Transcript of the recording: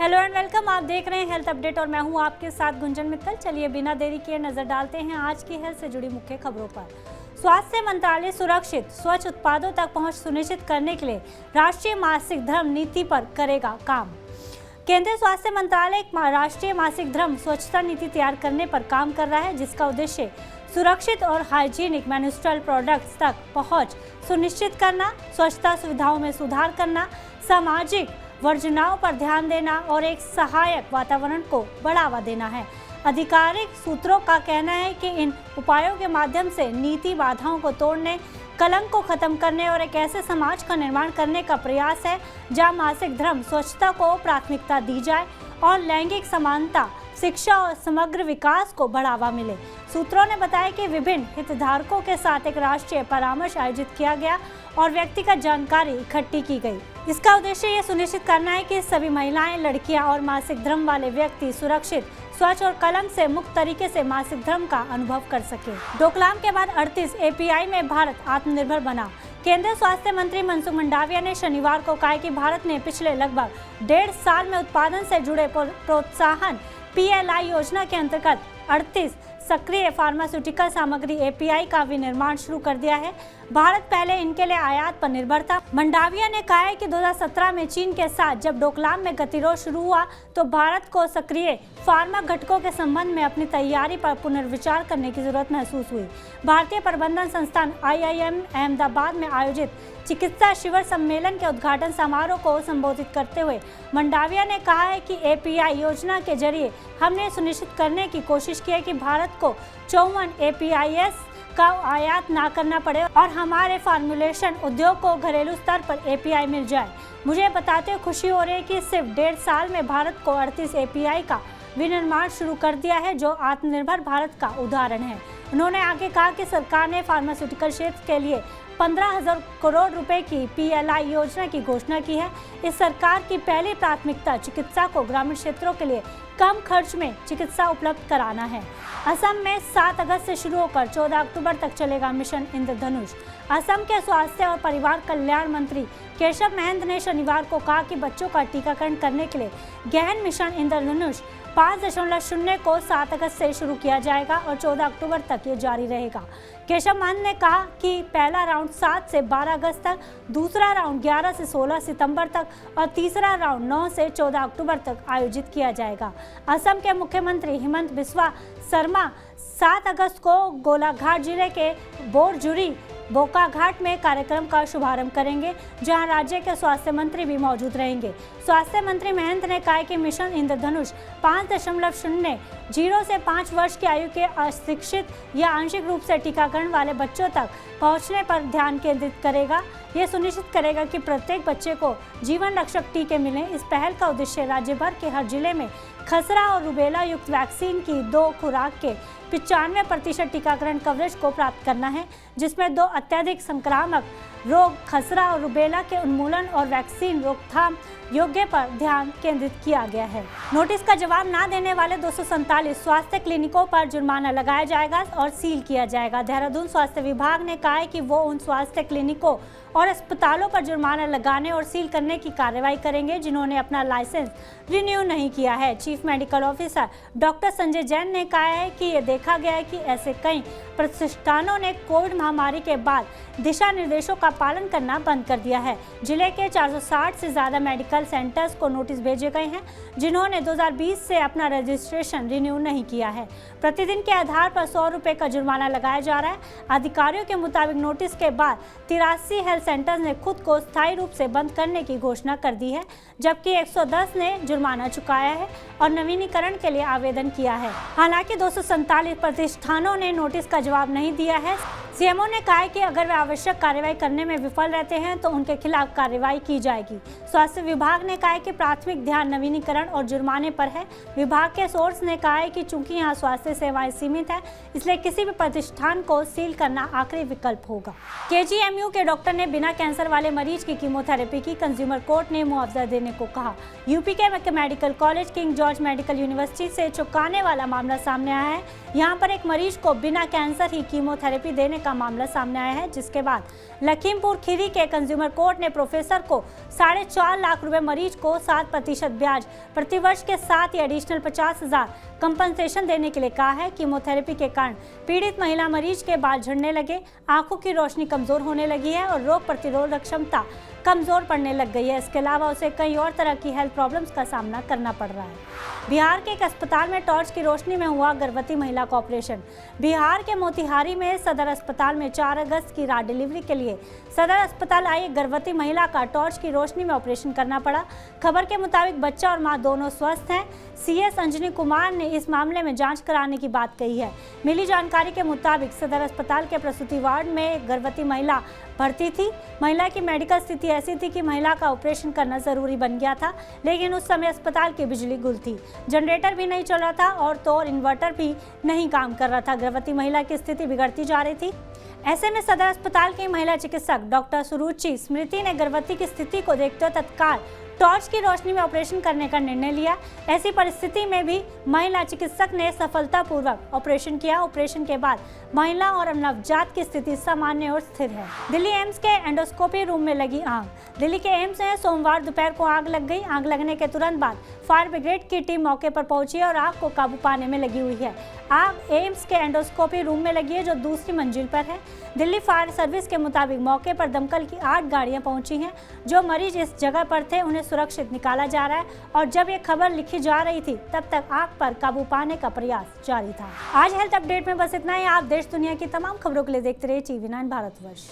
Hello and welcome. आप देख रहे हैं हेल्थ अपडेट और मैं हूं आपके साथ गुंजन मित्तल। चलिए बिना देरी किए नजर डालते हैं आज की हेल्थ से जुड़ी मुख्य खबरों पर। स्वास्थ्य मंत्रालय सुरक्षित स्वच्छ उत्पादों तक पहुंच सुनिश्चित करने के लिए राष्ट्रीय मासिक धर्म नीति पर करेगा काम। केंद्रीय स्वास्थ्य मंत्रालय एक राष्ट्रीय मासिक धर्म स्वच्छता नीति तैयार करने पर काम कर रहा है, जिसका उद्देश्य सुरक्षित और हाइजीनिक मेन्स्ट्रुअल प्रोडक्ट्स तक पहुंच सुनिश्चित करना, स्वच्छता सुविधाओं में सुधार करना, सामाजिक वर्जनाओं पर ध्यान देना और एक सहायक वातावरण को बढ़ावा देना है। आधिकारिक सूत्रों का कहना है कि इन उपायों के माध्यम से नीति बाधाओं को तोड़ने, कलंक को खत्म करने और एक ऐसे समाज का निर्माण करने का प्रयास है जहां मासिक धर्म स्वच्छता को प्राथमिकता दी जाए और लैंगिक समानता, शिक्षा और समग्र विकास को बढ़ावा मिले। सूत्रों ने बताया कि विभिन्न हितधारकों के साथ एक राष्ट्रीय परामर्श आयोजित किया गया और व्यक्तिगत जानकारी इकट्ठी की गई। इसका उद्देश्य ये सुनिश्चित करना है कि सभी महिलाएं, लड़कियां और मासिक धर्म वाले व्यक्ति सुरक्षित, स्वच्छ और कलंक से मुक्त तरीके से मासिक धर्म का अनुभव कर सके। डोकलाम के बाद 38 एपीआई में भारत आत्मनिर्भर बना। केंद्रीय स्वास्थ्य मंत्री मनसुख मंडाविया ने शनिवार को कहा कि भारत ने पिछले लगभग 1.5 साल में उत्पादन से जुड़े प्रोत्साहन PLI योजना के अंतर्गत 38 सक्रिय फार्मास्यूटिकल सामग्री API का विनिर्माण शुरू कर दिया है। भारत पहले इनके लिए आयात पर निर्भर था। मंडाविया ने कहा है कि 2017 में चीन के साथ जब डोकलाम में गतिरोध शुरू हुआ तो भारत को सक्रिय फार्मा घटकों के संबंध में अपनी तैयारी पर पुनर्विचार करने की जरूरत महसूस हुई। भारतीय प्रबंधन संस्थान IIM अहमदाबाद में आयोजित चिकित्सा शिविर सम्मेलन के उद्घाटन समारोह को संबोधित करते हुए मंडाविया ने कहा है कि API योजना के जरिए हमने सुनिश्चित करने की कोशिश की है कि भारत को 54 APIs का आयात ना करना पड़े और हमारे फार्मूलेशन उद्योग को घरेलू स्तर पर API मिल जाए। मुझे बताते हुए खुशी हो रही है कि सिर्फ 1.5 साल में भारत को 38 API का विनिर्माण शुरू कर दिया है, जो आत्मनिर्भर भारत का उदाहरण है। उन्होंने आगे कहा कि सरकार ने फार्मास्यूटिकल क्षेत्र के लिए 15,000 करोड़ रुपए की PLI योजना की घोषणा की है। इस सरकार की पहली प्राथमिकता चिकित्सा को ग्रामीण क्षेत्रों के लिए कम खर्च में चिकित्सा उपलब्ध कराना है। असम में 7 अगस्त से शुरू होकर 14 अक्टूबर तक चलेगा मिशन इंद्रधनुष। असम के स्वास्थ्य और परिवार कल्याण मंत्री केशव महंत ने शनिवार को कहा कि बच्चों का टीकाकरण करने के लिए गहन मिशन इंद्रधनुष 5.0 को 7 अगस्त से शुरू किया जाएगा और 14 अक्टूबर तक ये जारी रहेगा। केशव महंत ने कहा कि पहला राउंड 7 से 12 अगस्त तक, दूसरा राउंड 11 से 16 सितंबर तक और तीसरा राउंड 9 से 14 अक्टूबर तक आयोजित किया जाएगा। असम के मुख्यमंत्री हिमंत बिस्वा शर्मा 7 अगस्त को गोलाघाट जिले के बोरजुरी बोकाघाट में कार्यक्रम का शुभारंभ करेंगे, जहां राज्य के स्वास्थ्य मंत्री भी मौजूद रहेंगे। स्वास्थ्य मंत्री महंत ने कहा कि मिशन इंद्रधनुष 5.0 से 5 वर्ष की आयु के अशिक्षित या आंशिक रूप से टीकाकरण वाले बच्चों तक पहुंचने पर ध्यान केंद्रित करेगा। ये सुनिश्चित करेगा कि प्रत्येक बच्चे को जीवन रक्षक टीके मिलें। इस पहल का उद्देश्य राज्य भर के हर जिले में खसरा और रुबेला युक्त वैक्सीन की 2 खुराक के 95% टीकाकरण कवरेज को प्राप्त करना है, जिसमें 2 अत्यधिक संक्रामक रोग खसरा और रुबेला के उन्मूलन और वैक्सीन रोकथाम योग्य पर ध्यान केंद्रित किया गया है। नोटिस का जवाब ना देने वाले 247 स्वास्थ्य क्लिनिकों पर जुर्माना लगाया जाएगा और सील किया जाएगा। देहरादून स्वास्थ्य विभाग ने कहा है कि वो उन स्वास्थ्य क्लिनिकों और अस्पतालों पर जुर्माना लगाने और सील करने की कार्रवाई करेंगे जिन्होंने अपना लाइसेंस रिन्यू नहीं किया है। Chief medical officer doctor Sanjay Jain ने कहा है कि ये देखा गया है कि ऐसे कई प्रतिष्ठानों ने कोविड महामारी के बाद दिशा निर्देशों का पालन करना बंद कर दिया है। जिले के 460 से ज्यादा मेडिकल सेंटर्स को नोटिस भेजे गए हैं जिन्होंने 2020 से अपना रजिस्ट्रेशन रिन्यू नहीं किया है। प्रतिदिन के आधार पर 100 रुपए का जुर्माना लगाया जा रहा है। अधिकारियों के मुताबिक नोटिस के बाद 83 हेल्थ सेंटर्स ने खुद को स्थायी रूप से बंद करने की घोषणा कर दी है, जबकि 110 ने जुर्माना चुकाया है और नवीनीकरण के लिए आवेदन किया है। हालांकि 247 प्रतिष्ठानों ने नोटिस का जवाब नहीं दिया है। सीएमओ ने कहा है कि अगर वे आवश्यक कार्रवाई करने में विफल रहते हैं तो उनके खिलाफ कार्रवाई की जाएगी। स्वास्थ्य विभाग ने कहा है कि प्राथमिक ध्यान नवीनीकरण और जुर्माने पर है। विभाग के सोर्स ने कहा है कि चूंकि यहाँ स्वास्थ्य सेवाएं सीमित है, इसलिए किसी भी प्रतिष्ठान को सील करना आखिरी विकल्प होगा। KGMU के डॉक्टर ने बिना कैंसर वाले मरीज की कीमोथेरेपी की। कंज्यूमर कोर्ट ने मुआवजा देने को कहा। यूपी के medical college king George medical university से चौंकाने वाला मामला सामने आया है। यहाँ पर एक मरीज को बिना कैंसर ही कीमोथेरेपी देने का का मामला सामने आया है, जिसके बाद लखीमपुर खीरी के कंज्यूमर कोर्ट ने प्रोफेसर को 4.5 लाख रुपए, मरीज को 7% ब्याज प्रतिवर्ष के साथ ही एडिशनल 50,000 कंपनसेशन देने के लिए कहा है। कीमोथेरेपी के कारण पीड़ित महिला मरीज के बाल झड़ने लगे, आंखों की रोशनी कमजोर होने लगी है और रोग प्रतिरोधक क्षमता कमजोर पड़ने लग गई है। इसके अलावा उसे कई और तरह की हेल्थ प्रॉब्लम्स का सामना करना पड़ रहा है। बिहार के एक अस्पताल में टॉर्च की रोशनी में हुआ गर्भवती महिला का ऑपरेशन। बिहार के मोतिहारी में सदर अस्पताल में 4 अगस्त की रात डिलीवरी के लिए सदर अस्पताल आई एक गर्भवती महिला का टॉर्च की रोशनी में ऑपरेशन करना पड़ा। खबर के मुताबिक बच्चा और मां दोनों स्वस्थ हैं। सीएस अंजनी कुमार ने इस मामले में जांच कराने की बात कही है। मिली जानकारी के मुताबिक सदर अस्पताल के प्रसूति वार्ड में एक गर्भवती महिला भर्ती थी। महिला की मेडिकल स्थिति ऐसी थी कि महिला का ऑपरेशन करना जरूरी बन गया था, लेकिन उस समय अस्पताल की बिजली गुल थी, जनरेटर भी नहीं चल रहा था और इन्वर्टर भी नहीं काम कर रहा था। गर्भवती महिला की स्थिति बिगड़ती जा रही थी। ऐसे में सदर अस्पताल की महिला चिकित्सक डॉक्टर सुरुचि स्मृति ने गर्भवती की स्थिति को देखते हुए तत्काल टॉर्च की रोशनी में ऑपरेशन करने का निर्णय लिया। ऐसी परिस्थिति में भी महिला चिकित्सक ने सफलतापूर्वक ऑपरेशन किया। ऑपरेशन के बाद महिला और नवजात की स्थिति सामान्य और स्थिर है। दिल्ली एम्स के एंडोस्कोपी रूम में लगी आग। दिल्ली के एम्स में सोमवार दोपहर को आग लग गई। आग लगने के तुरंत बाद फायर ब्रिगेड की टीम मौके पर पहुंची और आग को काबू पाने में लगी हुई है। आग एम्स के एंडोस्कोपी रूम में लगी है, जो दूसरी मंजिल पर है। दिल्ली फायर सर्विस के मुताबिक मौके पर दमकल की 8 गाड़ियां पहुंची हैं। जो मरीज इस जगह पर थे उन्हें सुरक्षित निकाला जा रहा है और जब ये खबर लिखी जा रही थी तब तक आग पर काबू पाने का प्रयास जारी था। आज हेल्थ अपडेट में बस इतना ही। आप देश दुनिया की तमाम खबरों के लिए देखते रहिए TV9 भारतवर्ष।